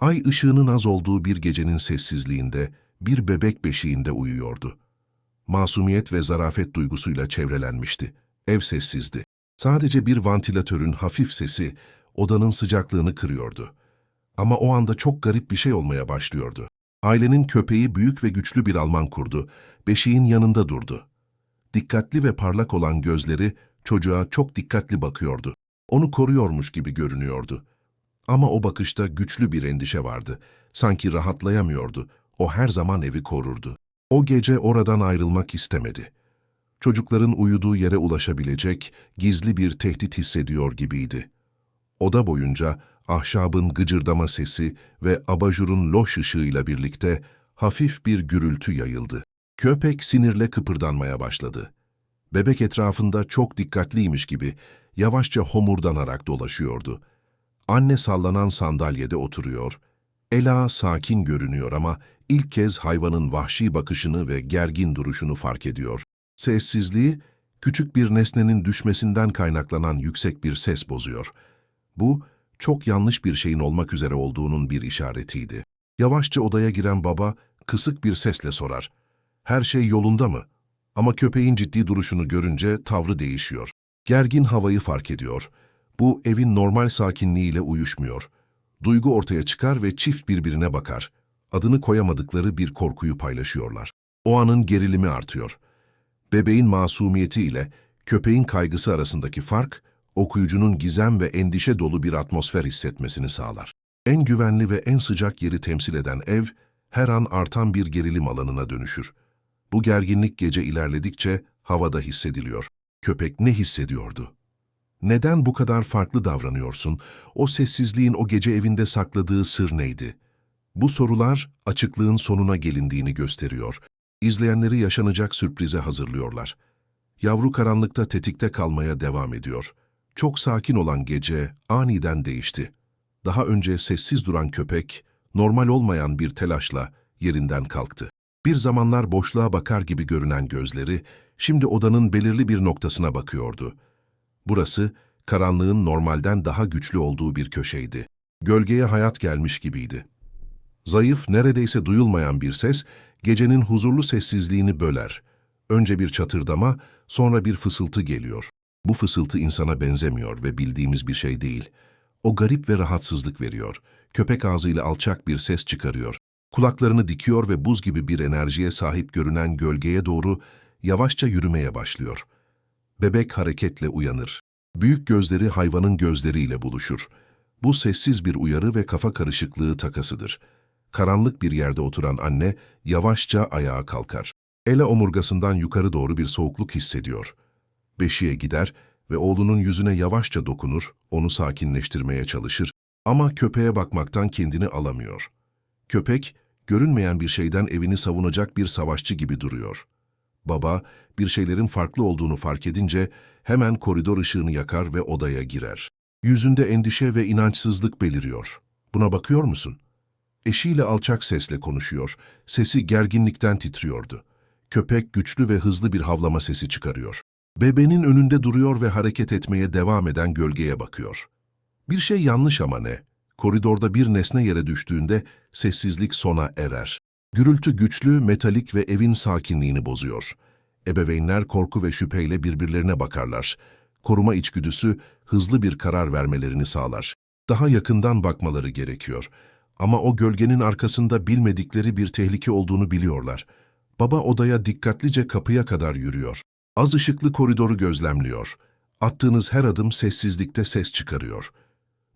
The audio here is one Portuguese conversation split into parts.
Ay ışığının az olduğu bir gecenin sessizliğinde, bir bebek beşiğinde uyuyordu. Masumiyet ve zarafet duygusuyla çevrelenmişti. Ev sessizdi. Sadece bir vantilatörün hafif sesi odanın sıcaklığını kırıyordu. Ama o anda çok garip bir şey olmaya başlıyordu. Ailenin köpeği büyük ve güçlü bir Alman kurdu, beşiğin yanında durdu. Dikkatli ve parlak olan gözleri çocuğa çok dikkatli bakıyordu. Onu koruyormuş gibi görünüyordu. Ama o bakışta güçlü bir endişe vardı. Sanki rahatlayamıyordu. O her zaman evi korurdu. O gece oradan ayrılmak istemedi. Çocukların uyuduğu yere ulaşabilecek gizli bir tehdit hissediyor gibiydi. Oda boyunca ahşabın gıcırdama sesi ve abajurun loş ışığıyla birlikte hafif bir gürültü yayıldı. Köpek sinirle kıpırdanmaya başladı. Bebek etrafında çok dikkatliymiş gibi yavaşça homurdanarak dolaşıyordu. Anne sallanan sandalyede oturuyor. Ela sakin görünüyor ama ilk kez hayvanın vahşi bakışını ve gergin duruşunu fark ediyor. Sessizliği, küçük bir nesnenin düşmesinden kaynaklanan yüksek bir ses bozuyor. Bu, çok yanlış bir şeyin olmak üzere olduğunun bir işaretiydi. Yavaşça odaya giren baba, kısık bir sesle sorar. "Her şey yolunda mı?" Ama köpeğin ciddi duruşunu görünce tavrı değişiyor. Gergin havayı fark ediyor. Bu evin normal sakinliğiyle uyuşmuyor. Duygu ortaya çıkar ve çift birbirine bakar. Adını koyamadıkları bir korkuyu paylaşıyorlar. O anın gerilimi artıyor. Bebeğin masumiyeti ile köpeğin kaygısı arasındaki fark, okuyucunun gizem ve endişe dolu bir atmosfer hissetmesini sağlar. En güvenli ve en sıcak yeri temsil eden ev, her an artan bir gerilim alanına dönüşür. Bu gerginlik gece ilerledikçe havada hissediliyor. Köpek ne hissediyordu? Neden bu kadar farklı davranıyorsun? O sessizliğin o gece evinde sakladığı sır neydi? Bu sorular açıklığın sonuna gelindiğini gösteriyor. İzleyenleri yaşanacak sürprize hazırlıyorlar. Yavru karanlıkta tetikte kalmaya devam ediyor. Çok sakin olan gece aniden değişti. Daha önce sessiz duran köpek, normal olmayan bir telaşla yerinden kalktı. Bir zamanlar boşluğa bakar gibi görünen gözleri, şimdi odanın belirli bir noktasına bakıyordu. Burası, karanlığın normalden daha güçlü olduğu bir köşeydi. Gölgeye hayat gelmiş gibiydi. Zayıf, neredeyse duyulmayan bir ses, gecenin huzurlu sessizliğini böler. Önce bir çatırdama, sonra bir fısıltı geliyor. Bu fısıltı insana benzemiyor ve bildiğimiz bir şey değil. O garip ve rahatsızlık veriyor. Köpek ağzıyla alçak bir ses çıkarıyor. Kulaklarını dikiyor ve buz gibi bir enerjiye sahip görünen gölgeye doğru yavaşça yürümeye başlıyor. Bebek hareketle uyanır. Büyük gözleri hayvanın gözleriyle buluşur. Bu sessiz bir uyarı ve kafa karışıklığı takasıdır. Karanlık bir yerde oturan anne yavaşça ayağa kalkar. Ela omurgasından yukarı doğru bir soğukluk hissediyor. Beşiğe gider ve oğlunun yüzüne yavaşça dokunur, onu sakinleştirmeye çalışır ama köpeğe bakmaktan kendini alamıyor. Köpek, görünmeyen bir şeyden evini savunacak bir savaşçı gibi duruyor. Baba, bir şeylerin farklı olduğunu fark edince hemen koridor ışığını yakar ve odaya girer. Yüzünde endişe ve inançsızlık beliriyor. "Buna bakıyor musun?" Eşiyle alçak sesle konuşuyor. Sesi gerginlikten titriyordu. Köpek güçlü ve hızlı bir havlama sesi çıkarıyor. Bebeğin önünde duruyor ve hareket etmeye devam eden gölgeye bakıyor. Bir şey yanlış ama ne? Koridorda bir nesne yere düştüğünde sessizlik sona erer. Gürültü güçlü, metalik ve evin sakinliğini bozuyor. Ebeveynler korku ve şüpheyle birbirlerine bakarlar. Koruma içgüdüsü hızlı bir karar vermelerini sağlar. Daha yakından bakmaları gerekiyor. Ama o gölgenin arkasında bilmedikleri bir tehlike olduğunu biliyorlar. Baba odaya dikkatlice kapıya kadar yürüyor. Az ışıklı koridoru gözlemliyor. Attığınız her adım sessizlikte ses çıkarıyor.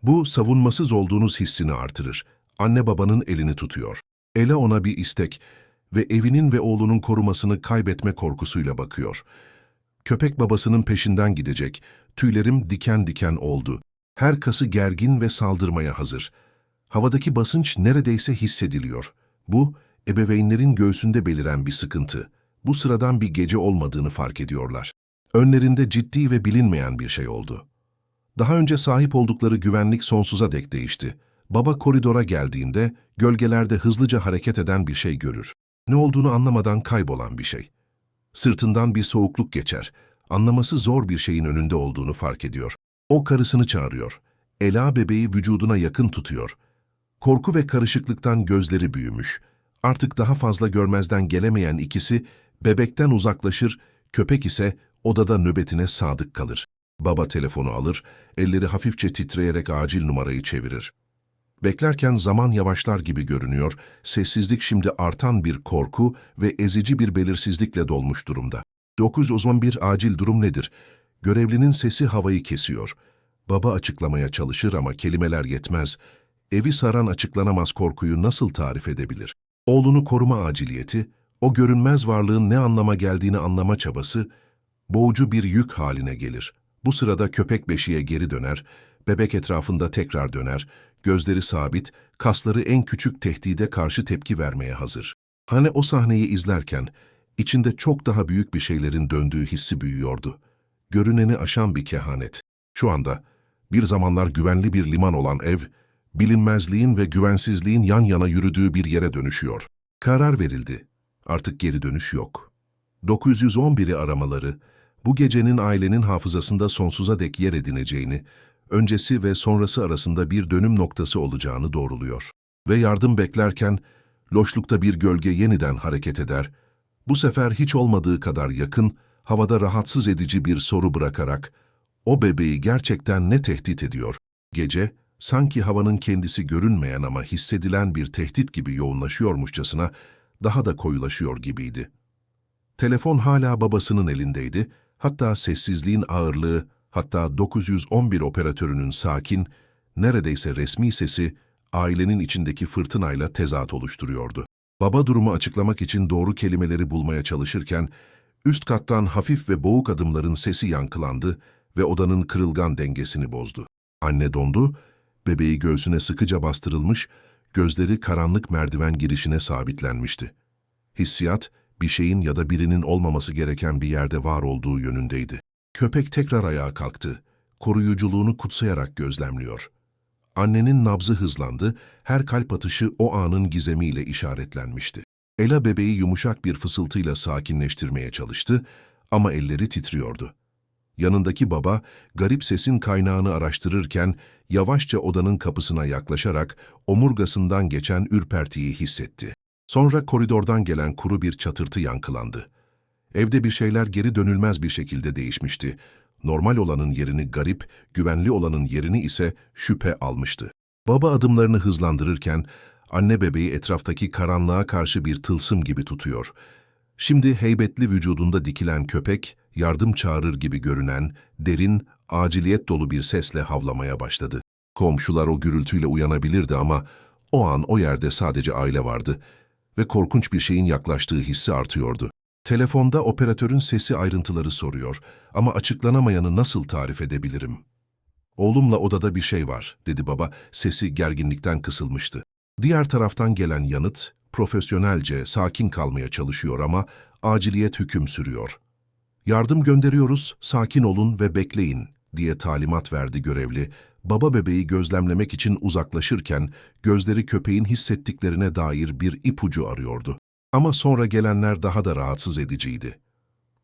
Bu, savunmasız olduğunuz hissini artırır. Anne babanın elini tutuyor. Ele ona bir istek ve evinin ve oğlunun korumasını kaybetme korkusuyla bakıyor. Köpek babasının peşinden gidecek. Tüylerim diken diken oldu. Her kası gergin ve saldırmaya hazır. Havadaki basınç neredeyse hissediliyor. Bu, ebeveynlerin göğsünde beliren bir sıkıntı. Bu sıradan bir gece olmadığını fark ediyorlar. Önlerinde ciddi ve bilinmeyen bir şey oldu. Daha önce sahip oldukları güvenlik sonsuza dek değişti. Baba koridora geldiğinde gölgelerde hızlıca hareket eden bir şey görür. Ne olduğunu anlamadan kaybolan bir şey. Sırtından bir soğukluk geçer. Anlaması zor bir şeyin önünde olduğunu fark ediyor. O karısını çağırıyor. Ela bebeği vücuduna yakın tutuyor. Korku ve karışıklıktan gözleri büyümüş. Artık daha fazla görmezden gelemeyen ikisi bebekten uzaklaşır, köpek ise odada nöbetine sadık kalır. Baba telefonu alır, elleri hafifçe titreyerek acil numarayı çevirir. Beklerken zaman yavaşlar gibi görünüyor, sessizlik şimdi artan bir korku ve ezici bir belirsizlikle dolmuş durumda. 911 acil durum nedir? Görevlinin sesi havayı kesiyor. Baba açıklamaya çalışır ama kelimeler yetmez. Evi saran açıklanamaz korkuyu nasıl tarif edebilir? Oğlunu koruma aciliyeti, o görünmez varlığın ne anlama geldiğini anlama çabası, boğucu bir yük haline gelir. Bu sırada köpek beşiğe geri döner, bebek etrafında tekrar döner, gözleri sabit, kasları en küçük tehdide karşı tepki vermeye hazır. Hani o sahneyi izlerken, içinde çok daha büyük bir şeylerin döndüğü hissi büyüyordu. Görüneni aşan bir kehanet. Şu anda, bir zamanlar güvenli bir liman olan ev, bilinmezliğin ve güvensizliğin yan yana yürüdüğü bir yere dönüşüyor. Karar verildi. Artık geri dönüş yok. 911'i aramaları, bu gecenin ailenin hafızasında sonsuza dek yer edineceğini, öncesi ve sonrası arasında bir dönüm noktası olacağını doğruluyor. Ve yardım beklerken, loşlukta bir gölge yeniden hareket eder, bu sefer hiç olmadığı kadar yakın, havada rahatsız edici bir soru bırakarak, o bebeği gerçekten ne tehdit ediyor? Gece, sanki havanın kendisi görünmeyen ama hissedilen bir tehdit gibi yoğunlaşıyormuşçasına, daha da koyulaşıyor gibiydi. Telefon hala babasının elindeydi, hatta sessizliğin ağırlığı, hatta 911 operatörünün sakin, neredeyse resmi sesi, ailenin içindeki fırtınayla tezat oluşturuyordu. Baba durumu açıklamak için doğru kelimeleri bulmaya çalışırken, üst kattan hafif ve boğuk adımların sesi yankılandı ve odanın kırılgan dengesini bozdu. Anne dondu, bebeği göğsüne sıkıca bastırılmış, gözleri karanlık merdiven girişine sabitlenmişti. Hissiyat, bir şeyin ya da birinin olmaması gereken bir yerde var olduğu yönündeydi. Köpek tekrar ayağa kalktı, koruyuculuğunu kutsayarak gözlemliyor. Annenin nabzı hızlandı, her kalp atışı o anın gizemiyle işaretlenmişti. Ela bebeği yumuşak bir fısıltıyla sakinleştirmeye çalıştı ama elleri titriyordu. Yanındaki baba, garip sesin kaynağını araştırırken yavaşça odanın kapısına yaklaşarak omurgasından geçen ürpertiyi hissetti. Sonra koridordan gelen kuru bir çatırtı yankılandı. Evde bir şeyler geri dönülmez bir şekilde değişmişti. Normal olanın yerini garip, güvenli olanın yerini ise şüphe almıştı. Baba adımlarını hızlandırırken, anne bebeği etraftaki karanlığa karşı bir tılsım gibi tutuyor. Şimdi heybetli vücudunda dikilen köpek, yardım çağırır gibi görünen, derin, aciliyet dolu bir sesle havlamaya başladı. Komşular o gürültüyle uyanabilirdi ama o an o yerde sadece aile vardı ve korkunç bir şeyin yaklaştığı hissi artıyordu. Telefonda operatörün sesi ayrıntıları soruyor ama açıklanamayanı nasıl tarif edebilirim? "Oğlumla odada bir şey var," dedi baba, sesi gerginlikten kısılmıştı. Diğer taraftan gelen yanıt, profesyonelce, sakin kalmaya çalışıyor ama aciliyet hüküm sürüyor. "Yardım gönderiyoruz, sakin olun ve bekleyin," diye talimat verdi görevli. Baba bebeği gözlemlemek için uzaklaşırken gözleri köpeğin hissettiklerine dair bir ipucu arıyordu. Ama sonra gelenler daha da rahatsız ediciydi.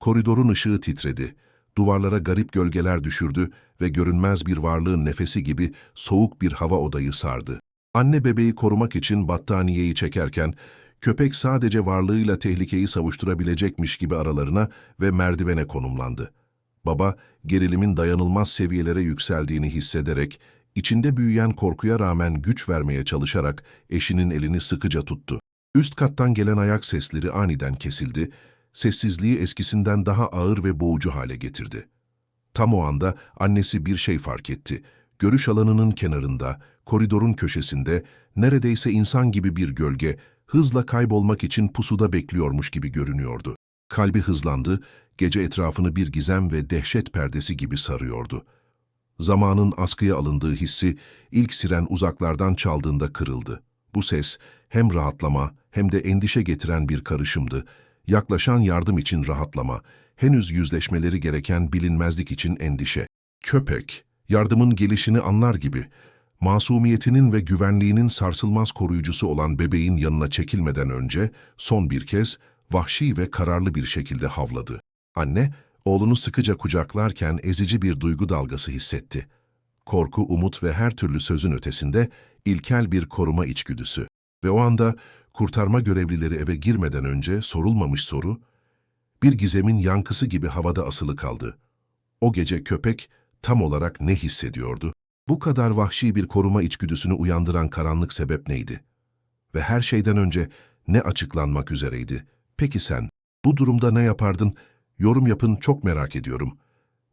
Koridorun ışığı titredi, duvarlara garip gölgeler düşürdü ve görünmez bir varlığın nefesi gibi soğuk bir hava odayı sardı. Anne bebeği korumak için battaniyeyi çekerken, köpek sadece varlığıyla tehlikeyi savuşturabilecekmiş gibi aralarına ve merdivene konumlandı. Baba, gerilimin dayanılmaz seviyelere yükseldiğini hissederek, içinde büyüyen korkuya rağmen güç vermeye çalışarak eşinin elini sıkıca tuttu. Üst kattan gelen ayak sesleri aniden kesildi, sessizliği eskisinden daha ağır ve boğucu hale getirdi. Tam o anda annesi bir şey fark etti. Görüş alanının kenarında, koridorun köşesinde, neredeyse insan gibi bir gölge, hızla kaybolmak için pusuda bekliyormuş gibi görünüyordu. Kalbi hızlandı, gece etrafını bir gizem ve dehşet perdesi gibi sarıyordu. Zamanın askıya alındığı hissi, ilk siren uzaklardan çaldığında kırıldı. Bu ses, hem rahatlama hem de endişe getiren bir karışımdı. Yaklaşan yardım için rahatlama, henüz yüzleşmeleri gereken bilinmezlik için endişe. Köpek, yardımın gelişini anlar gibi, masumiyetinin ve güvenliğinin sarsılmaz koruyucusu olan bebeğin yanına çekilmeden önce son bir kez vahşi ve kararlı bir şekilde havladı. Anne, oğlunu sıkıca kucaklarken ezici bir duygu dalgası hissetti. Korku, umut ve her türlü sözün ötesinde ilkel bir koruma içgüdüsü. Ve o anda kurtarma görevlileri eve girmeden önce sorulmamış soru, bir gizemin yankısı gibi havada asılı kaldı. O gece köpek tam olarak ne hissediyordu? Bu kadar vahşi bir koruma içgüdüsünü uyandıran karanlık sebep neydi? Ve her şeyden önce ne açıklanmak üzereydi? Peki sen, bu durumda ne yapardın? Yorum yapın, çok merak ediyorum.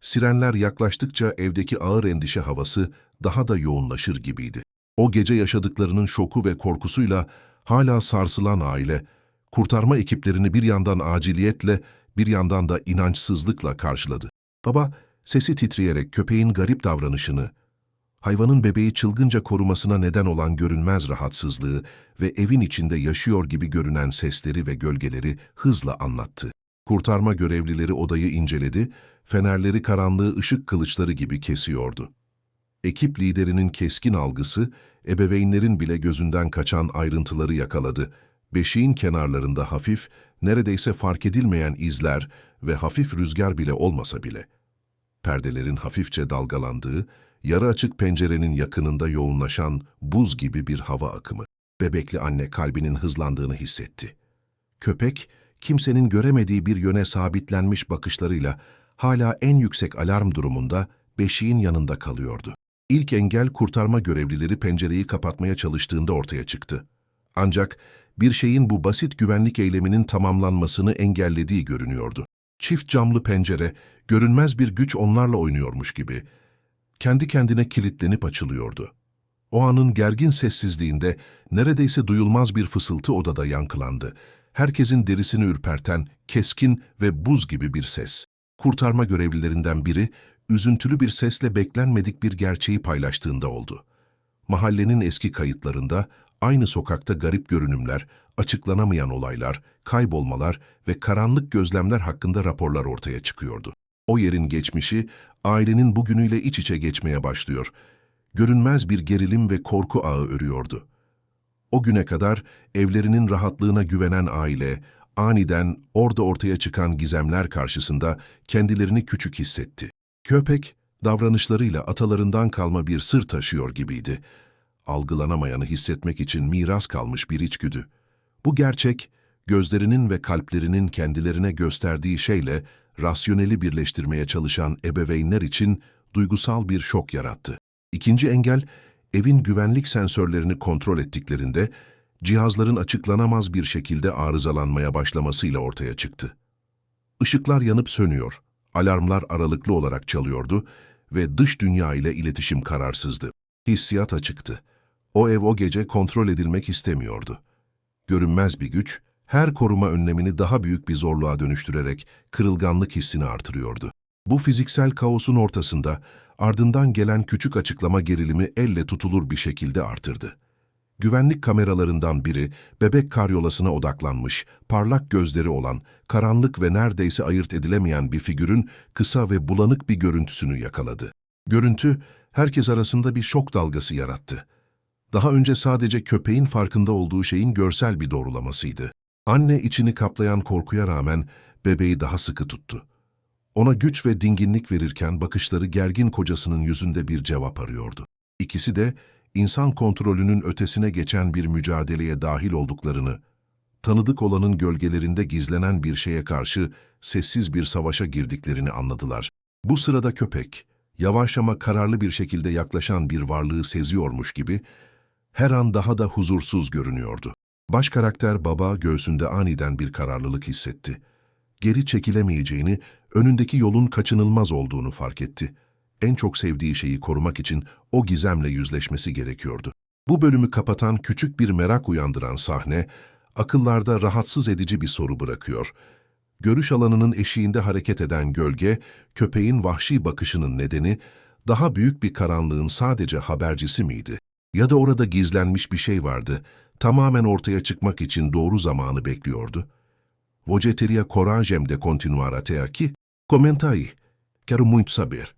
Sirenler yaklaştıkça evdeki ağır endişe havası daha da yoğunlaşır gibiydi. O gece yaşadıklarının şoku ve korkusuyla hala sarsılan aile, kurtarma ekiplerini bir yandan aciliyetle, bir yandan da inançsızlıkla karşıladı. Baba, sesi titreyerek köpeğin garip davranışını, hayvanın bebeği çılgınca korumasına neden olan görünmez rahatsızlığı ve evin içinde yaşıyor gibi görünen sesleri ve gölgeleri hızla anlattı. Kurtarma görevlileri odayı inceledi, fenerleri karanlığı ışık kılıçları gibi kesiyordu. Ekip liderinin keskin algısı, ebeveynlerin bile gözünden kaçan ayrıntıları yakaladı. Beşiğin kenarlarında hafif, neredeyse fark edilmeyen izler ve hafif rüzgar bile olmasa bile. Perdelerin hafifçe dalgalandığı, yarı açık pencerenin yakınında yoğunlaşan buz gibi bir hava akımı. Bebekli anne kalbinin hızlandığını hissetti. Köpek, kimsenin göremediği bir yöne sabitlenmiş bakışlarıyla hala en yüksek alarm durumunda beşiğin yanında kalıyordu. İlk engel kurtarma görevlileri pencereyi kapatmaya çalıştığında ortaya çıktı. Ancak bir şeyin bu basit güvenlik eyleminin tamamlanmasını engellediği görünüyordu. Çift camlı pencere, görünmez bir güç onlarla oynuyormuş gibi, kendi kendine kilitlenip açılıyordu. O anın gergin sessizliğinde neredeyse duyulmaz bir fısıltı odada yankılandı. Herkesin derisini ürperten, keskin ve buz gibi bir ses. Kurtarma görevlilerinden biri, üzüntülü bir sesle beklenmedik bir gerçeği paylaştığında oldu. Mahallenin eski kayıtlarında, aynı sokakta garip görünümler, açıklanamayan olaylar, kaybolmalar ve karanlık gözlemler hakkında raporlar ortaya çıkıyordu. O yerin geçmişi, ailenin bugünüyle iç içe geçmeye başlıyor. Görünmez bir gerilim ve korku ağı örüyordu. O güne kadar evlerinin rahatlığına güvenen aile, aniden orada ortaya çıkan gizemler karşısında kendilerini küçük hissetti. Köpek, davranışlarıyla atalarından kalma bir sır taşıyor gibiydi. Algılanamayanı hissetmek için miras kalmış bir içgüdü. Bu gerçek, gözlerinin ve kalplerinin kendilerine gösterdiği şeyle rasyoneli birleştirmeye çalışan ebeveynler için duygusal bir şok yarattı. İkinci engel, evin güvenlik sensörlerini kontrol ettiklerinde cihazların açıklanamaz bir şekilde arızalanmaya başlamasıyla ortaya çıktı. Işıklar yanıp sönüyor, alarmlar aralıklı olarak çalıyordu ve dış dünya ile iletişim kararsızdı. Hissiyat açıktı. O ev o gece kontrol edilmek istemiyordu. Görünmez bir güç, her koruma önlemini daha büyük bir zorluğa dönüştürerek kırılganlık hissini artırıyordu. Bu fiziksel kaosun ortasında ardından gelen küçük açıklama gerilimi elle tutulur bir şekilde artırdı. Güvenlik kameralarından biri bebek karyolasına odaklanmış, parlak gözleri olan, karanlık ve neredeyse ayırt edilemeyen bir figürün kısa ve bulanık bir görüntüsünü yakaladı. Görüntü, herkes arasında bir şok dalgası yarattı. Daha önce sadece köpeğin farkında olduğu şeyin görsel bir doğrulamasıydı. Anne içini kaplayan korkuya rağmen bebeği daha sıkı tuttu. Ona güç ve dinginlik verirken bakışları gergin kocasının yüzünde bir cevap arıyordu. İkisi de insan kontrolünün ötesine geçen bir mücadeleye dahil olduklarını, tanıdık olanın gölgelerinde gizlenen bir şeye karşı sessiz bir savaşa girdiklerini anladılar. Bu sırada köpek, yavaş ama kararlı bir şekilde yaklaşan bir varlığı seziyormuş gibi, her an daha da huzursuz görünüyordu. Baş karakter baba göğsünde aniden bir kararlılık hissetti. Geri çekilemeyeceğini, önündeki yolun kaçınılmaz olduğunu fark etti. En çok sevdiği şeyi korumak için o gizemle yüzleşmesi gerekiyordu. Bu bölümü kapatan küçük bir merak uyandıran sahne, akıllarda rahatsız edici bir soru bırakıyor. Görüş alanının eşiğinde hareket eden gölge, köpeğin vahşi bakışının nedeni, daha büyük bir karanlığın sadece habercisi miydi? Ya da orada gizlenmiş bir şey vardı, tamamen ortaya çıkmak için doğru zamanı bekliyordu. Você teria coragem de continuar até aqui? Comenta aí. Quero muito saber.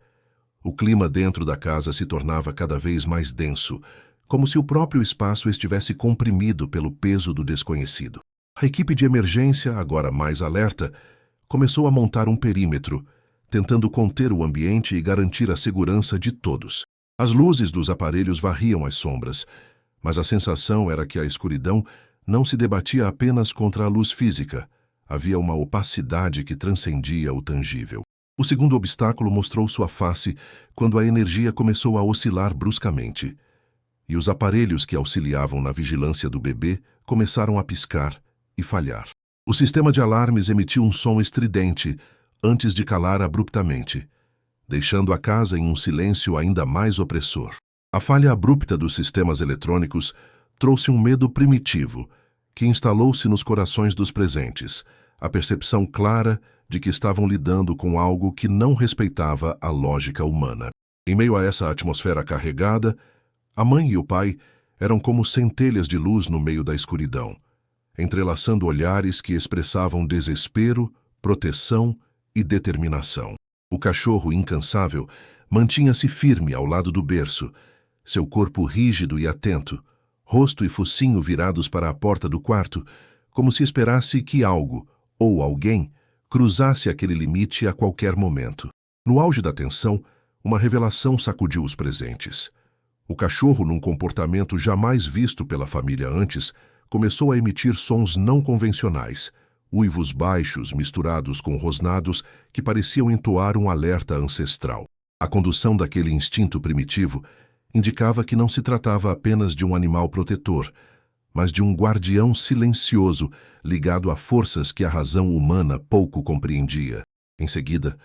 O clima dentro da casa se tornava cada vez mais denso, como se o próprio espaço estivesse comprimido pelo peso do desconhecido. A equipe de emergência, agora mais alerta, começou a montar um perímetro, tentando conter o ambiente e garantir a segurança de todos. As luzes dos aparelhos varriam as sombras, mas a sensação era que a escuridão não se debatia apenas contra a luz física. Havia uma opacidade que transcendia o tangível. O segundo obstáculo mostrou sua face quando a energia começou a oscilar bruscamente. E os aparelhos que auxiliavam na vigilância do bebê começaram a piscar e falhar. O sistema de alarmes emitiu um som estridente antes de calar abruptamente, deixando a casa em um silêncio ainda mais opressor. A falha abrupta dos sistemas eletrônicos trouxe um medo primitivo que instalou-se nos corações dos presentes, a percepção clara de que estavam lidando com algo que não respeitava a lógica humana. Em meio a essa atmosfera carregada, a mãe e o pai eram como centelhas de luz no meio da escuridão, entrelaçando olhares que expressavam desespero, proteção e determinação. O cachorro incansável mantinha-se firme ao lado do berço, seu corpo rígido e atento, rosto e focinho virados para a porta do quarto, como se esperasse que algo, ou alguém, cruzasse aquele limite a qualquer momento. No auge da tensão, uma revelação sacudiu os presentes. O cachorro, num comportamento jamais visto pela família antes, começou a emitir sons não convencionais, uivos baixos misturados com rosnados que pareciam entoar um alerta ancestral. A condução daquele instinto primitivo indicava que não se tratava apenas de um animal protetor, mas de um guardião silencioso ligado a forças que a razão humana pouco compreendia. Em seguida,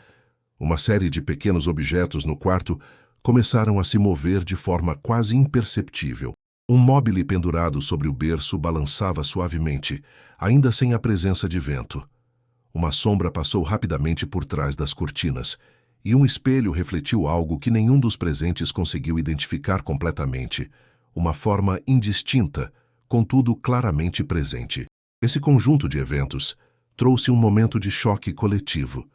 uma série de pequenos objetos no quarto começaram a se mover de forma quase imperceptível. Um móbile pendurado sobre o berço balançava suavemente, ainda sem a presença de vento. Uma sombra passou rapidamente por trás das cortinas, e um espelho refletiu algo que nenhum dos presentes conseguiu identificar completamente, uma forma indistinta, contudo claramente presente. Esse conjunto de eventos trouxe um momento de choque coletivo.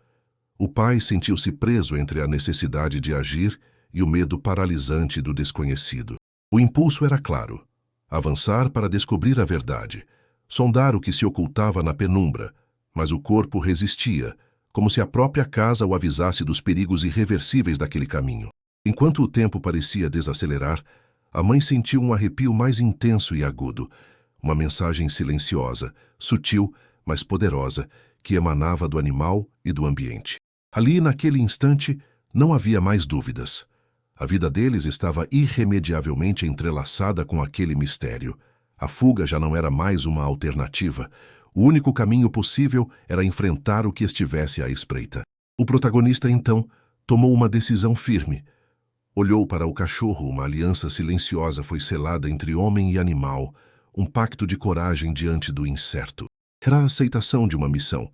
O pai sentiu-se preso entre a necessidade de agir e o medo paralisante do desconhecido. O impulso era claro: avançar para descobrir a verdade, sondar o que se ocultava na penumbra, mas o corpo resistia, como se a própria casa o avisasse dos perigos irreversíveis daquele caminho. Enquanto o tempo parecia desacelerar, a mãe sentiu um arrepio mais intenso e agudo, uma mensagem silenciosa, sutil, mas poderosa, que emanava do animal e do ambiente. Ali, naquele instante, não havia mais dúvidas. A vida deles estava irremediavelmente entrelaçada com aquele mistério. A fuga já não era mais uma alternativa. O único caminho possível era enfrentar o que estivesse à espreita. O protagonista, então, tomou uma decisão firme. Olhou para o cachorro, uma aliança silenciosa foi selada entre homem e animal, um pacto de coragem diante do incerto. Era a aceitação de uma missão: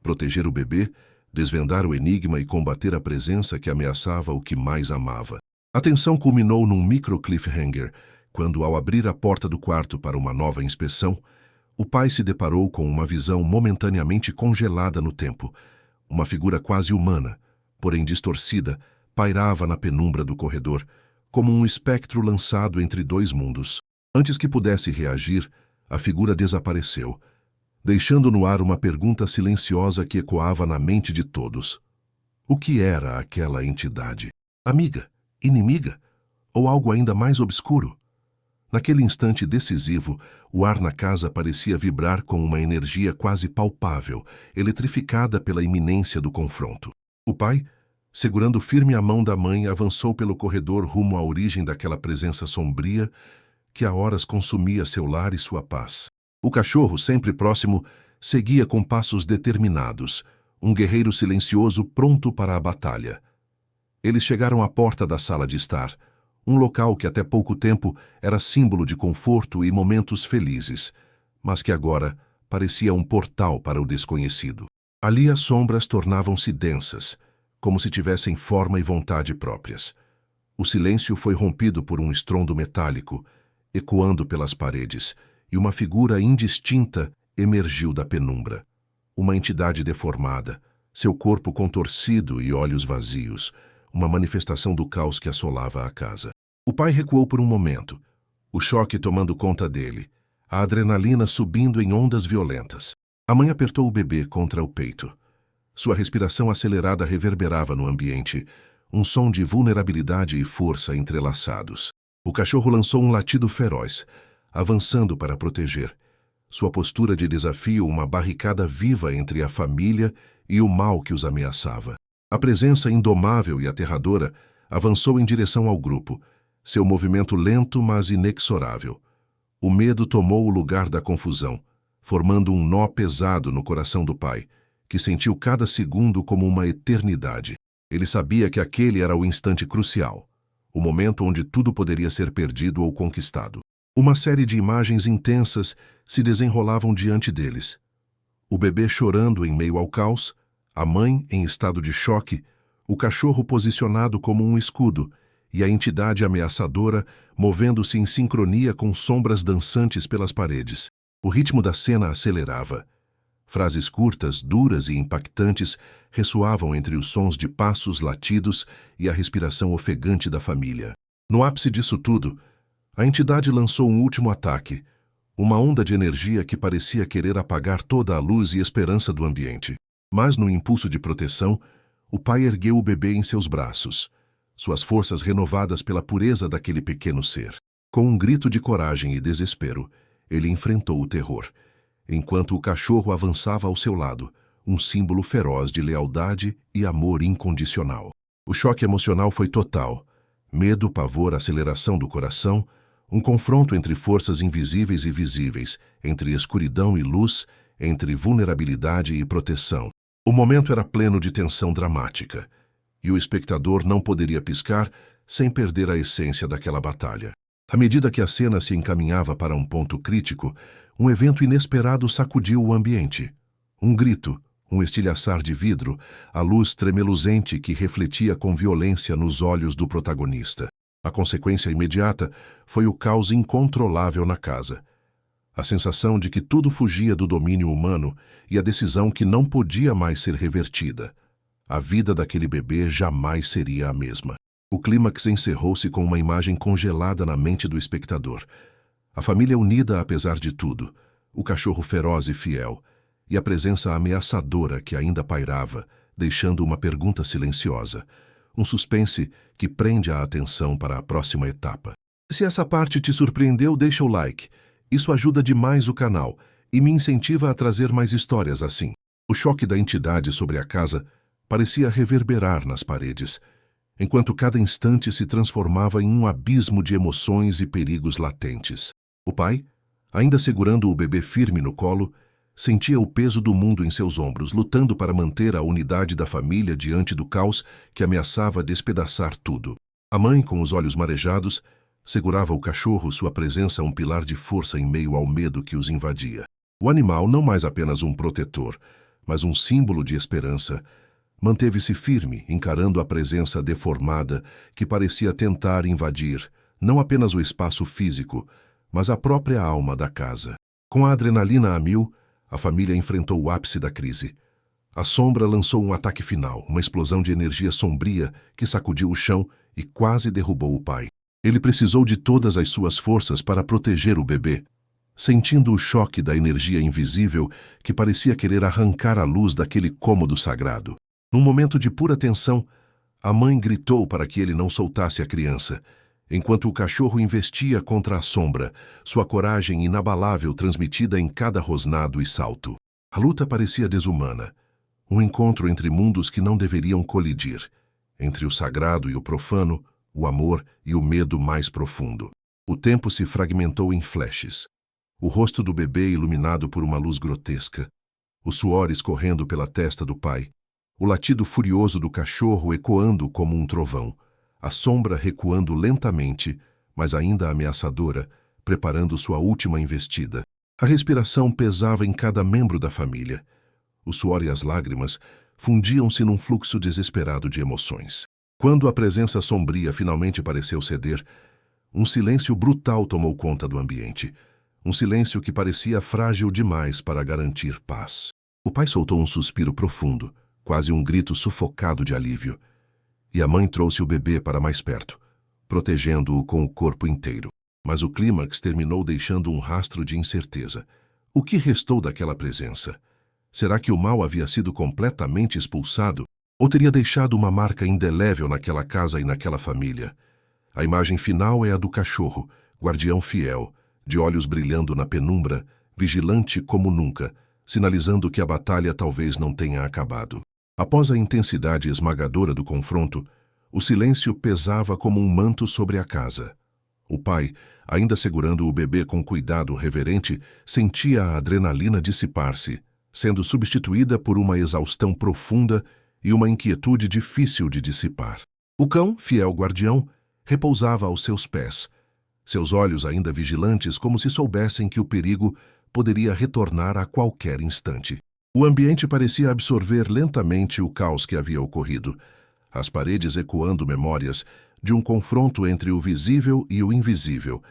proteger o bebê, desvendar o enigma e combater a presença que ameaçava o que mais amava. A tensão culminou num micro-cliffhanger, quando, ao abrir a porta do quarto para uma nova inspeção, o pai se deparou com uma visão momentaneamente congelada no tempo. Uma figura quase humana, porém distorcida, pairava na penumbra do corredor, como um espectro lançado entre dois mundos. Antes que pudesse reagir, a figura desapareceu, deixando no ar uma pergunta silenciosa que ecoava na mente de todos. O que era aquela entidade? Amiga? Inimiga? Ou algo ainda mais obscuro? Naquele instante decisivo, o ar na casa parecia vibrar com uma energia quase palpável, eletrificada pela iminência do confronto. O pai, segurando firme a mão da mãe, avançou pelo corredor rumo à origem daquela presença sombria que há horas consumia seu lar e sua paz. O cachorro, sempre próximo, seguia com passos determinados, um guerreiro silencioso pronto para a batalha. Eles chegaram à porta da sala de estar, um local que até pouco tempo era símbolo de conforto e momentos felizes, mas que agora parecia um portal para o desconhecido. Ali as sombras tornavam-se densas, como se tivessem forma e vontade próprias. O silêncio foi rompido por um estrondo metálico, ecoando pelas paredes, e uma figura indistinta emergiu da penumbra. Uma entidade deformada, seu corpo contorcido e olhos vazios, uma manifestação do caos que assolava a casa. O pai recuou por um momento, o choque tomando conta dele, a adrenalina subindo em ondas violentas. A mãe apertou o bebê contra o peito. Sua respiração acelerada reverberava no ambiente, um som de vulnerabilidade e força entrelaçados. O cachorro lançou um latido feroz, avançando para proteger. Sua postura de desafio uma barricada viva entre a família e o mal que os ameaçava. A presença indomável e aterradora avançou em direção ao grupo, seu movimento lento mas inexorável. O medo tomou o lugar da confusão, formando um nó pesado no coração do pai, que sentiu cada segundo como uma eternidade. Ele sabia que aquele era o instante crucial, o momento onde tudo poderia ser perdido ou conquistado. Uma série de imagens intensas se desenrolavam diante deles. O bebê chorando em meio ao caos, a mãe em estado de choque, o cachorro posicionado como um escudo e a entidade ameaçadora movendo-se em sincronia com sombras dançantes pelas paredes. O ritmo da cena acelerava. Frases curtas, duras e impactantes ressoavam entre os sons de passos, latidos e a respiração ofegante da família. No ápice disso tudo, a entidade lançou um último ataque, uma onda de energia que parecia querer apagar toda a luz e esperança do ambiente. Mas, no impulso de proteção, o pai ergueu o bebê em seus braços, suas forças renovadas pela pureza daquele pequeno ser. Com um grito de coragem e desespero, ele enfrentou o terror, enquanto o cachorro avançava ao seu lado, um símbolo feroz de lealdade e amor incondicional. O choque emocional foi total. Medo, pavor, aceleração do coração, um confronto entre forças invisíveis e visíveis, entre escuridão e luz, entre vulnerabilidade e proteção. O momento era pleno de tensão dramática, e o espectador não poderia piscar sem perder a essência daquela batalha. À medida que a cena se encaminhava para um ponto crítico, um evento inesperado sacudiu o ambiente. Um grito, um estilhaçar de vidro, a luz tremeluzente que refletia com violência nos olhos do protagonista. A consequência imediata foi o caos incontrolável na casa. A sensação de que tudo fugia do domínio humano e a decisão que não podia mais ser revertida. A vida daquele bebê jamais seria a mesma. O clímax encerrou-se com uma imagem congelada na mente do espectador. A família unida apesar de tudo, o cachorro feroz e fiel, e a presença ameaçadora que ainda pairava, deixando uma pergunta silenciosa, um suspense que prende a atenção para a próxima etapa. Se essa parte te surpreendeu, deixa o like. Isso ajuda demais o canal e me incentiva a trazer mais histórias assim. O choque da entidade sobre a casa parecia reverberar nas paredes, enquanto cada instante se transformava em um abismo de emoções e perigos latentes. O pai, ainda segurando o bebê firme no colo, sentia o peso do mundo em seus ombros, lutando para manter a unidade da família diante do caos que ameaçava despedaçar tudo. A mãe, com os olhos marejados, segurava o cachorro, sua presença um pilar de força em meio ao medo que os invadia. O animal, não mais apenas um protetor, mas um símbolo de esperança, manteve-se firme, encarando a presença deformada que parecia tentar invadir não apenas o espaço físico, mas a própria alma da casa. Com a adrenalina a mil, a família enfrentou o ápice da crise. A sombra lançou um ataque final, uma explosão de energia sombria que sacudiu o chão e quase derrubou o pai. Ele precisou de todas as suas forças para proteger o bebê, sentindo o choque da energia invisível que parecia querer arrancar a luz daquele cômodo sagrado. Num momento de pura tensão, a mãe gritou para que ele não soltasse a criança, enquanto o cachorro investia contra a sombra, sua coragem inabalável transmitida em cada rosnado e salto. A luta parecia desumana, um encontro entre mundos que não deveriam colidir, entre o sagrado e o profano, o amor e o medo mais profundo. O tempo se fragmentou em flashes. O rosto do bebê iluminado por uma luz grotesca, o suor escorrendo pela testa do pai, o latido furioso do cachorro ecoando como um trovão, a sombra recuando lentamente, mas ainda ameaçadora, preparando sua última investida. A respiração pesava em cada membro da família. O suor e as lágrimas fundiam-se num fluxo desesperado de emoções. Quando a presença sombria finalmente pareceu ceder, um silêncio brutal tomou conta do ambiente. Um silêncio que parecia frágil demais para garantir paz. O pai soltou um suspiro profundo, quase um grito sufocado de alívio. E a mãe trouxe o bebê para mais perto, protegendo-o com o corpo inteiro. Mas o clímax terminou deixando um rastro de incerteza. O que restou daquela presença? Será que o mal havia sido completamente expulsado? Ou teria deixado uma marca indelével naquela casa e naquela família? A imagem final é a do cachorro, guardião fiel, de olhos brilhando na penumbra, vigilante como nunca, sinalizando que a batalha talvez não tenha acabado. Após a intensidade esmagadora do confronto, o silêncio pesava como um manto sobre a casa. O pai, ainda segurando o bebê com cuidado reverente, sentia a adrenalina dissipar-se, sendo substituída por uma exaustão profunda e uma inquietude difícil de dissipar. O cão, fiel guardião, repousava aos seus pés, seus olhos ainda vigilantes como se soubessem que o perigo poderia retornar a qualquer instante. O ambiente parecia absorver lentamente o caos que havia ocorrido, as paredes ecoando memórias de um confronto entre o visível e o invisível,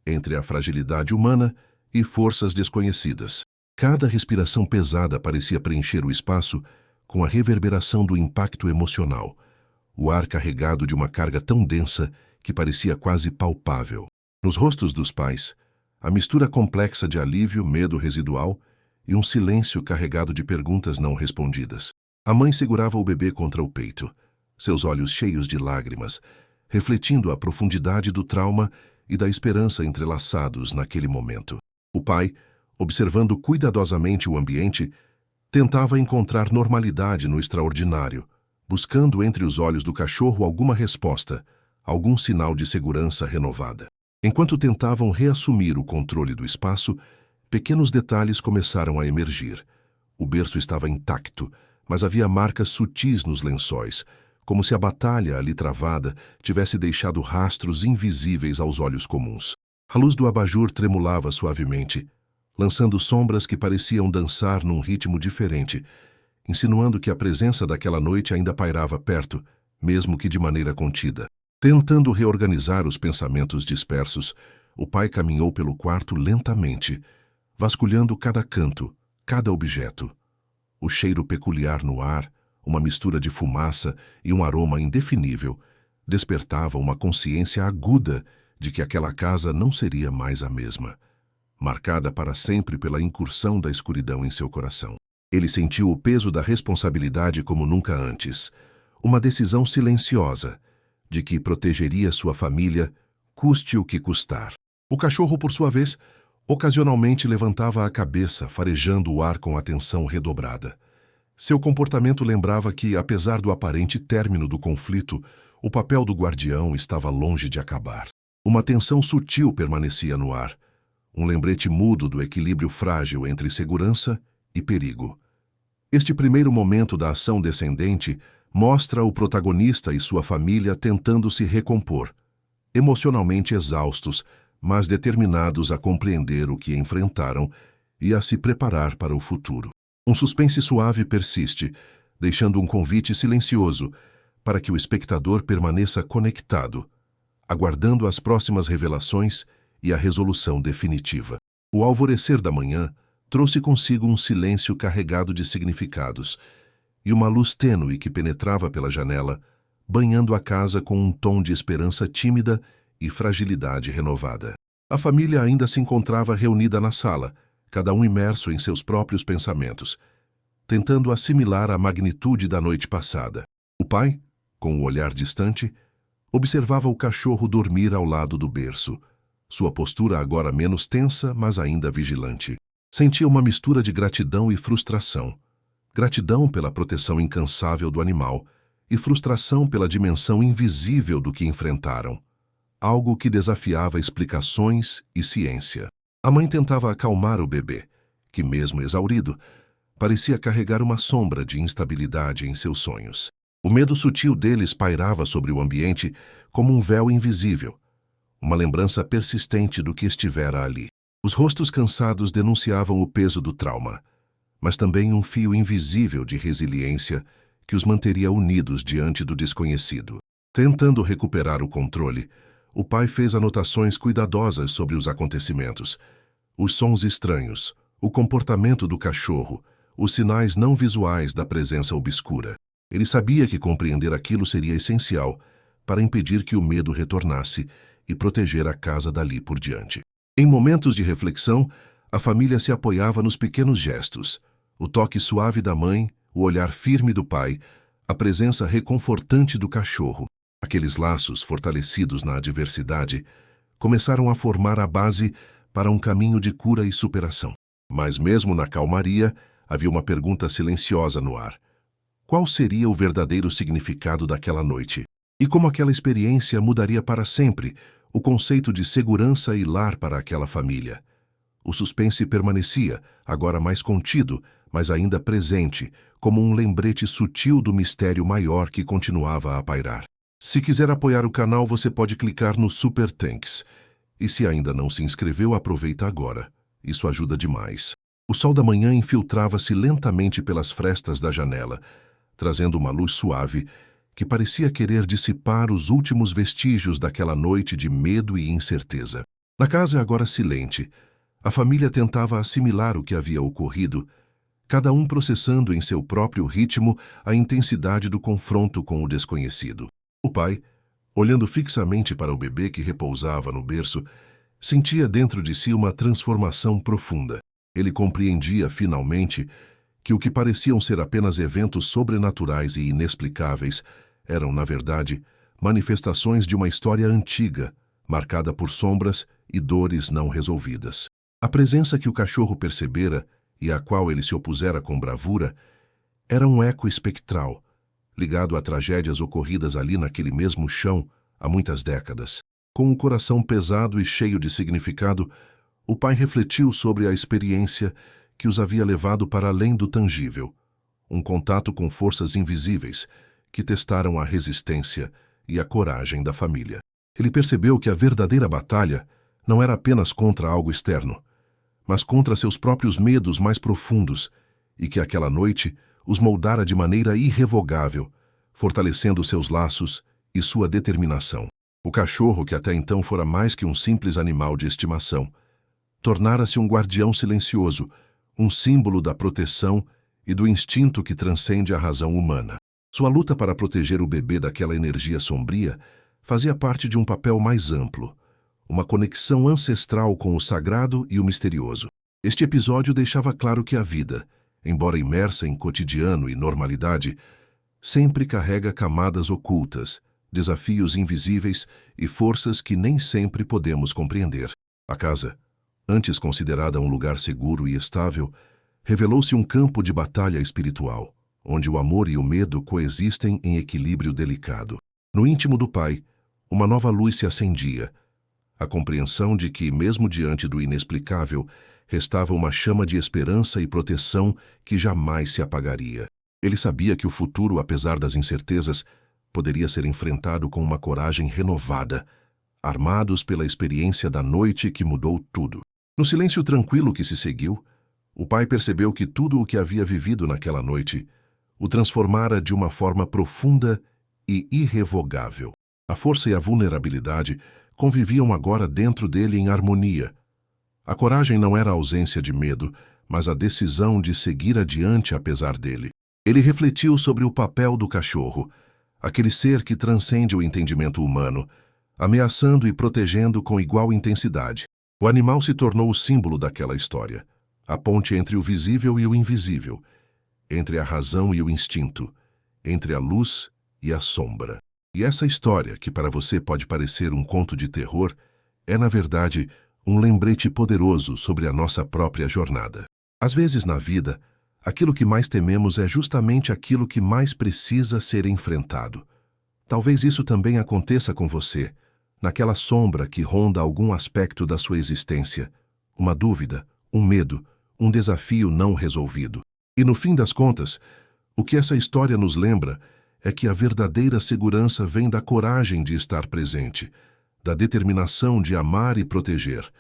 entre a fragilidade humana e forças desconhecidas. Cada respiração pesada parecia preencher o espaço com a reverberação do impacto emocional, o ar carregado de uma carga tão densa que parecia quase palpável. Nos rostos dos pais, a mistura complexa de alívio, medo residual e um silêncio carregado de perguntas não respondidas. A mãe segurava o bebê contra o peito, seus olhos cheios de lágrimas, refletindo a profundidade do trauma e da esperança entrelaçados naquele momento. O pai, observando cuidadosamente o ambiente, tentava encontrar normalidade no extraordinário, buscando entre os olhos do cachorro alguma resposta, algum sinal de segurança renovada. Enquanto tentavam reassumir o controle do espaço, pequenos detalhes começaram a emergir. O berço estava intacto, mas havia marcas sutis nos lençóis, como se a batalha ali travada tivesse deixado rastros invisíveis aos olhos comuns. A luz do abajur tremulava suavemente, lançando sombras que pareciam dançar num ritmo diferente, insinuando que a presença daquela noite ainda pairava perto, mesmo que de maneira contida. Tentando reorganizar os pensamentos dispersos, o pai caminhou pelo quarto lentamente, vasculhando cada canto, cada objeto. O cheiro peculiar no ar, uma mistura de fumaça e um aroma indefinível, despertava uma consciência aguda de que aquela casa não seria mais a mesma, marcada para sempre pela incursão da escuridão em seu coração. Ele sentiu o peso da responsabilidade como nunca antes, uma decisão silenciosa de que protegeria sua família, custe o que custar. O cachorro, por sua vez, ocasionalmente levantava a cabeça, farejando o ar com atenção redobrada. Seu comportamento lembrava que, apesar do aparente término do conflito, o papel do guardião estava longe de acabar. Uma tensão sutil permanecia no ar, um lembrete mudo do equilíbrio frágil entre segurança e perigo. Este primeiro momento da ação descendente mostra o protagonista e sua família tentando se recompor, emocionalmente exaustos, mas determinados a compreender o que enfrentaram e a se preparar para o futuro. Um suspense suave persiste, deixando um convite silencioso para que o espectador permaneça conectado, aguardando as próximas revelações e a resolução definitiva. O alvorecer da manhã trouxe consigo um silêncio carregado de significados e uma luz tênue que penetrava pela janela, banhando a casa com um tom de esperança tímida e fragilidade renovada. A família ainda se encontrava reunida na sala, cada um imerso em seus próprios pensamentos, tentando assimilar a magnitude da noite passada. O pai, com o olhar distante, observava o cachorro dormir ao lado do berço, sua postura agora menos tensa, mas ainda vigilante. Sentia uma mistura de gratidão e frustração. Gratidão pela proteção incansável do animal e frustração pela dimensão invisível do que enfrentaram, algo que desafiava explicações e ciência. A mãe tentava acalmar o bebê, que, mesmo exaurido, parecia carregar uma sombra de instabilidade em seus sonhos. O medo sutil deles pairava sobre o ambiente como um véu invisível, uma lembrança persistente do que estivera ali. Os rostos cansados denunciavam o peso do trauma, mas também um fio invisível de resiliência que os manteria unidos diante do desconhecido. Tentando recuperar o controle, o pai fez anotações cuidadosas sobre os acontecimentos, os sons estranhos, o comportamento do cachorro, os sinais não visuais da presença obscura. Ele sabia que compreender aquilo seria essencial para impedir que o medo retornasse e proteger a casa dali por diante. Em momentos de reflexão, a família se apoiava nos pequenos gestos, o toque suave da mãe, o olhar firme do pai, a presença reconfortante do cachorro. Aqueles laços, fortalecidos na adversidade, começaram a formar a base para um caminho de cura e superação. Mas mesmo na calmaria, havia uma pergunta silenciosa no ar. Qual seria o verdadeiro significado daquela noite? E como aquela experiência mudaria para sempre o conceito de segurança e lar para aquela família? O suspense permanecia, agora mais contido, mas ainda presente, como um lembrete sutil do mistério maior que continuava a pairar. Se quiser apoiar o canal, você pode clicar no Super Thanks. E se ainda não se inscreveu, aproveita agora. Isso ajuda demais. O sol da manhã infiltrava-se lentamente pelas frestas da janela, trazendo uma luz suave que parecia querer dissipar os últimos vestígios daquela noite de medo e incerteza. Na casa agora silente, a família tentava assimilar o que havia ocorrido, cada um processando em seu próprio ritmo a intensidade do confronto com o desconhecido. O pai, olhando fixamente para o bebê que repousava no berço, sentia dentro de si uma transformação profunda. Ele compreendia, finalmente, que o que pareciam ser apenas eventos sobrenaturais e inexplicáveis eram, na verdade, manifestações de uma história antiga, marcada por sombras e dores não resolvidas. A presença que o cachorro percebera, e à qual ele se opusera com bravura, era um eco espectral, ligado a tragédias ocorridas ali naquele mesmo chão há muitas décadas. Com o coração pesado e cheio de significado, o pai refletiu sobre a experiência que os havia levado para além do tangível, um contato com forças invisíveis que testaram a resistência e a coragem da família. Ele percebeu que a verdadeira batalha não era apenas contra algo externo, mas contra seus próprios medos mais profundos, e que aquela noite os moldara de maneira irrevogável, fortalecendo seus laços e sua determinação. O cachorro, que até então fora mais que um simples animal de estimação, tornara-se um guardião silencioso, um símbolo da proteção e do instinto que transcende a razão humana. Sua luta para proteger o bebê daquela energia sombria fazia parte de um papel mais amplo, uma conexão ancestral com o sagrado e o misterioso. Este episódio deixava claro que a vida, embora imersa em cotidiano e normalidade, sempre carrega camadas ocultas, desafios invisíveis e forças que nem sempre podemos compreender. A casa, antes considerada um lugar seguro e estável, revelou-se um campo de batalha espiritual, onde o amor e o medo coexistem em equilíbrio delicado. No íntimo do pai, uma nova luz se acendia, a compreensão de que, mesmo diante do inexplicável, restava uma chama de esperança e proteção que jamais se apagaria. Ele sabia que o futuro, apesar das incertezas, poderia ser enfrentado com uma coragem renovada, armados pela experiência da noite que mudou tudo. No silêncio tranquilo que se seguiu, o pai percebeu que tudo o que havia vivido naquela noite o transformara de uma forma profunda e irrevogável. A força e a vulnerabilidade conviviam agora dentro dele em harmonia. A coragem não era a ausência de medo, mas a decisão de seguir adiante apesar dele. Ele refletiu sobre o papel do cachorro, aquele ser que transcende o entendimento humano, ameaçando e protegendo com igual intensidade. O animal se tornou o símbolo daquela história, a ponte entre o visível e o invisível, entre a razão e o instinto, entre a luz e a sombra. E essa história, que para você pode parecer um conto de terror, é, na verdade, um lembrete poderoso sobre a nossa própria jornada. Às vezes na vida, aquilo que mais tememos é justamente aquilo que mais precisa ser enfrentado. Talvez isso também aconteça com você, naquela sombra que ronda algum aspecto da sua existência, uma dúvida, um medo, um desafio não resolvido. E no fim das contas, o que essa história nos lembra é que a verdadeira segurança vem da coragem de estar presente, da determinação de amar e proteger,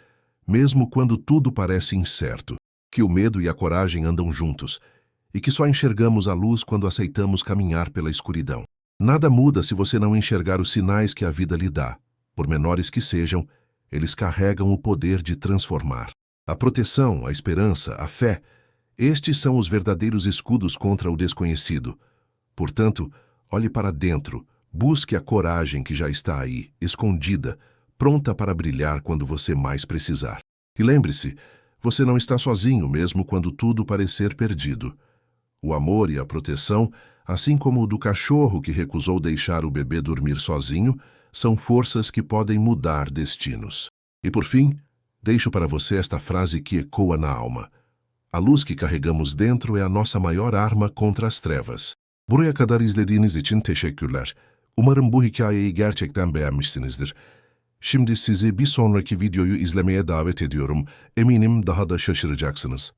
mesmo quando tudo parece incerto, que o medo e a coragem andam juntos, e que só enxergamos a luz quando aceitamos caminhar pela escuridão. Nada muda se você não enxergar os sinais que a vida lhe dá. Por menores que sejam, eles carregam o poder de transformar. A proteção, a esperança, a fé, estes são os verdadeiros escudos contra o desconhecido. Portanto, olhe para dentro, busque a coragem que já está aí, escondida, pronta para brilhar quando você mais precisar. E lembre-se, você não está sozinho mesmo quando tudo parecer perdido. O amor e a proteção assim como o do cachorro que recusou deixar o bebê dormir sozinho, são forças que podem mudar destinos. E por fim, deixo para você esta frase que ecoa na alma. A luz que carregamos dentro é a nossa maior arma contra as trevas. Buraya kadar izlediğiniz için teşekkürler. Umarım bu hikayeyi gerçekten beğenmişsinizdir. Şimdi sizi bir sonraki videoyu izlemeye davet ediyorum. Eminim daha da şaşıracaksınız.